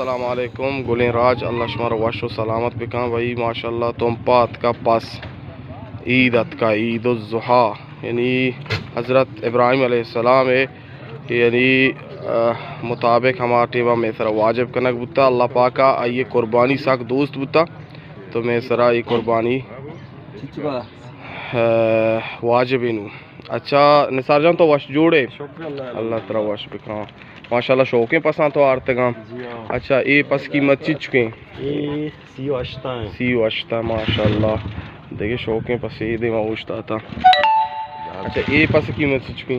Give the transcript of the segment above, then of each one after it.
अस्सलाम वालेकुम गुलें राज अल्लाह शुमार वाशो सलामत बिका भाई माशाल्लाह तुम पात का पास ईद का ईद उज़्ज़ुहा यानी हज़रत इब्राहिम अलैहिस्सलाम है यानी मुताबिक हमारा टेबा में सरा वाजिब कनक बुता अल्लाह पाका ये कुर्बानी साक दोस्त बुता तो मैं सरा ये कुर्बानी वाजिब इनू अच्छा निसार जान तो वश जोड़े अल्लाह तरा वश बिका माशाल्लाह शौकें पसंद तो आरते गाम अच्छा ये पस कीमत चीज चुके सी अश्ता माशाल्लाह देखिए शौकें पस ये दे माउश्ता था अच्छा ये पस कीमत चीज चुकी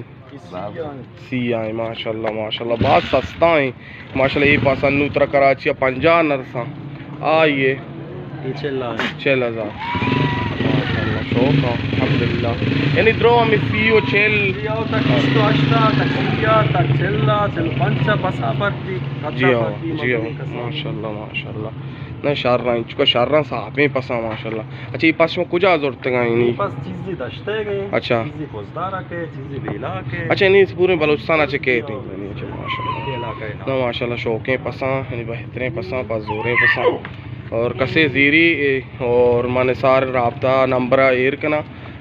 सी आए माशाल्लाह माशाल्लाह बहुत सस्ता है माशाल्लाह ये पास अन्नू तरा कराची 50 नरसा आइए 6000 شوق alhamdulillah yani droga mi fio cel tak 108 tak 100 tak cella cel pancha pasabarti जी माशाल्लाह ना शाररा इनका शाररा साहबे पसा माशाल्लाह अच्छा ये पास में कुछ जरूरत नहीं पास चीजें दशते गए अच्छा चीजें पोजदारा के चीजें बेला के अच्छा नहीं पूरे बलूचिस्तान अच्छे के नहीं माशाल्लाह ना माशाल्लाह शौकें पसा यानी बेहतरीन पसा पाजोरे पसा और कसे ज़ीरी और माने सारे राब्ता नंबर एर कना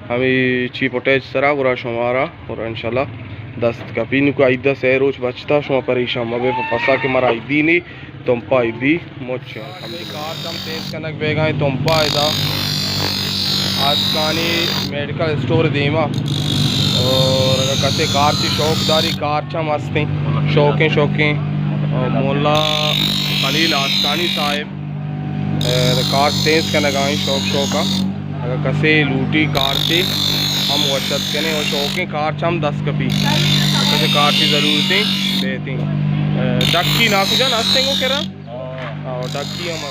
हमें ची पोटेज सरा पूरा शुमारा और इंशाल्लाह दस्त का पीने को आइदा से रोज बचता शुमा परेशान मबे पसा के मरा आइदी नहीं तुम पाइदी मोच हम कार कम तेज कनक बेगा तुम पाइदा आज कानी मेडिकल स्टोर देमा और कसे कार की शौकदारी कार चा मस्ती शौकें मोला खलील आस्तानी साहिब कार तेज का लगाएं शौक का अगर कसे लूटी कार से हम वशत करें और शौकें कार हम 10 कपी कसे कार की ज़रूरतें देती डक्की ना सुझा नास्ते को कह रहा और डक्की हम